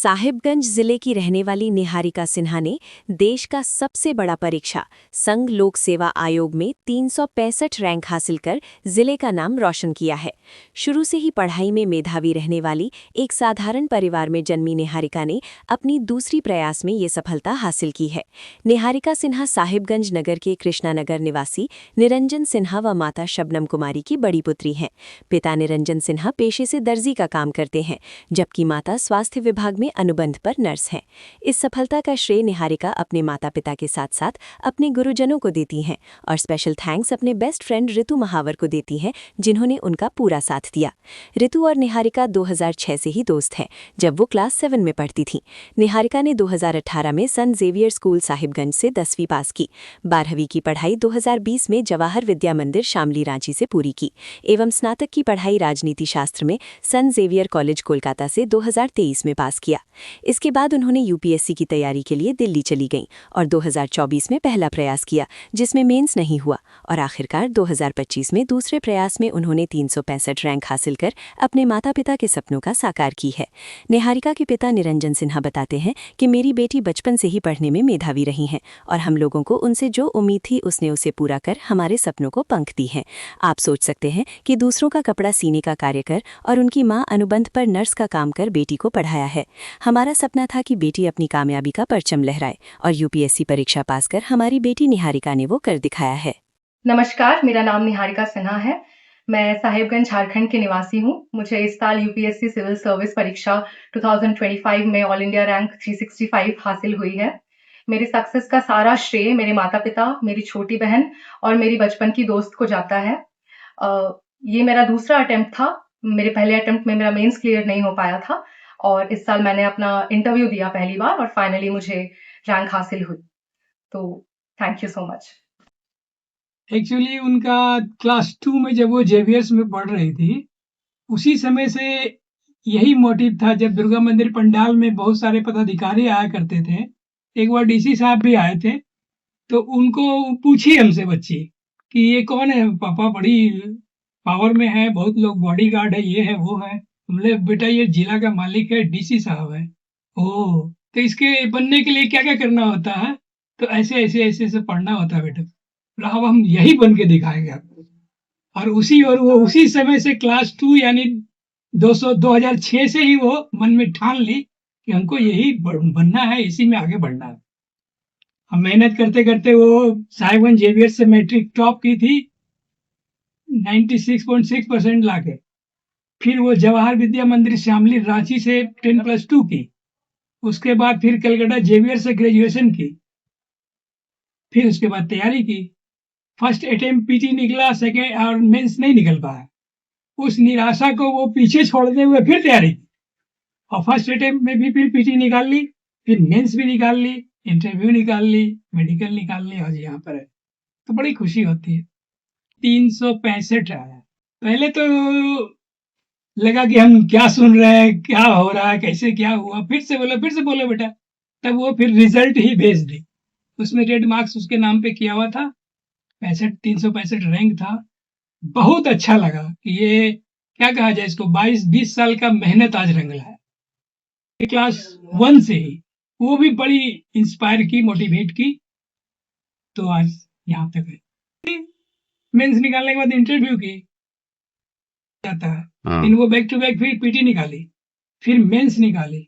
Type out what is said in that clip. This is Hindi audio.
साहिबगंज जिले की रहने वाली निहारिका सिन्हा ने देश का सबसे बड़ा परीक्षा संघ लोक सेवा आयोग में 365 रैंक हासिल कर जिले का नाम रोशन किया है। शुरू से ही पढ़ाई में मेधावी रहने वाली एक साधारण परिवार में जन्मी निहारिका ने अपनी दूसरी प्रयास में ये सफलता हासिल की है। निहारिका सिन्हा साहिबगंज नगर के कृष्णानगर निवासी निरंजन सिन्हा व माता शबनम कुमारी की बड़ी पुत्री हैं। पिता निरंजन सिन्हा पेशे से दर्जी का काम करते हैं, जबकि माता स्वास्थ्य विभाग में अनुबंध पर नर्स हैं। इस सफलता का श्रेय निहारिका अपने माता पिता के साथ साथ अपने गुरुजनों को देती हैं और स्पेशल थैंक्स अपने बेस्ट फ्रेंड ऋतु महावर को देती हैं, जिन्होंने उनका पूरा साथ दिया। ऋतु और निहारिका 2006 से ही दोस्त हैं, जब वो क्लास 7 में पढ़ती थीं। निहारिका ने 2018 में सन जेवियर स्कूल साहिबगंज से 10वीं पास की। 12वीं की पढ़ाई 2020 में जवाहर विद्या मंदिर शामली रांची से पूरी की एवं स्नातक की पढ़ाई राजनीति शास्त्र में सन जेवियर कॉलेज कोलकाता से 2023 में पास किया। इसके बाद उन्होंने यूपीएससी की तैयारी के लिए दिल्ली चली गईं और 2024 में पहला प्रयास किया, जिसमें मेंस नहीं हुआ, और आखिरकार 2025 में दूसरे प्रयास में उन्होंने 365 रैंक हासिल कर अपने माता पिता के सपनों का साकार की है। निहारिका के पिता निरंजन सिन्हा बताते हैं कि मेरी बेटी बचपन से ही पढ़ने में मेधावी रही हैं और हम लोगों को उनसे जो उम्मीद थी उसने उसे पूरा कर हमारे सपनों को पंख दी हैं। आप सोच सकते हैं कि दूसरों का कपड़ा सीने का कार्य कर और उनकी मां अनुबंध पर नर्स का काम कर बेटी को पढ़ाया है। हमारा सपना था कि बेटी अपनी कामयाबी का परचम लहराए और यूपीएससी परीक्षा पास कर हमारी बेटी निहारिका ने वो कर दिखाया है। नमस्कार, मेरा नाम निहारिका सिन्हा है। मैं साहिबगंज झारखंड की निवासी हूँ। मुझे इस साल यूपीएससी सिविल सर्विस परीक्षा 2025 में ऑल इंडिया रैंक 365 हासिल हुई है। मेरी सक्सेस का सारा श्रेय मेरे माता पिता, मेरी छोटी बहन और मेरी बचपन की दोस्त को जाता है। ये मेरा दूसरा अटेम्प्ट था। मेरे पहले अटेम्प्ट में मेरा मेंस क्लियर नहीं हो पाया था और इस साल मैंने अपना इंटरव्यू दिया पहली बार और फाइनली मुझे रैंक हासिल हुई। तो thank you so much. Actually उनका क्लास 2 में जब वो जेवियर्स में पढ़ रही थी, उसी समय से यही मोटिव था। जब दुर्गा मंदिर पंडाल में बहुत सारे पदाधिकारी आया करते थे, एक बार डीसी साहब भी आए थे, तो उनको पूछी हमसे बच्ची कि ये कौन है पापा, बड़ी पावर में है, बहुत लोग बॉडीगार्ड है, ये है वो है। हमने बेटा ये जिला का मालिक है, डीसी साहब है। ओह, तो इसके बनने के लिए क्या क्या करना होता है? तो ऐसे ऐसे ऐसे ऐसे पढ़ना होता है बेटा। अब हम यही बन के दिखाएंगे आपको। और वो उसी समय से क्लास 2 यानी 2006 से ही वो मन में ठान ली कि हमको यही बनना है, इसी में आगे बढ़ना है। हम मेहनत करते करते वो साहिबगंज जेवियर से मैट्रिक टॉप की थी 96.6% लाके। फिर वो जवाहर विद्या मंदिर शामली रांची से 10+2 की। उसके बाद फिर कलकत्ता जेवियर से ग्रेजुएशन की। फिर उसके बाद तैयारी की। फर्स्ट अटेम्प्ट पीटी निकला, सेकेंड और मेंस नहीं निकल पाया। उस निराशा को वो पीछे छोड़ते हुए फिर तैयारी की और फर्स्ट अटेम्प्ट में भी फिर पीटी निकाल ली, फिर मेंस भी निकाल ली, इंटरव्यू निकाल ली, मेडिकल निकाल ली, और यहाँ पर है। तो बड़ी खुशी होती है। 365 आया। पहले तो लगा कि हम क्या सुन रहे हैं, क्या हो रहा है, कैसे क्या हुआ। फिर से बोलो बेटा। तब वो फिर रिजल्ट ही भेज दी। उसमें रेड मार्क्स उसके नाम पे किया हुआ था। 365 रैंक था। बहुत अच्छा लगा कि ये क्या कहा जाए इसको, 22-20 साल का मेहनत आज रंग लाया। क्लास 1 से ही वो भी बड़ी इंस्पायर की, मोटिवेट की, तो आज यहाँ तक है। मेंस निकालने के बाद इंटरव्यू की जाता है, फिर वो बैक टू बैक फिर पीटी निकाली, फिर मेंस निकाली,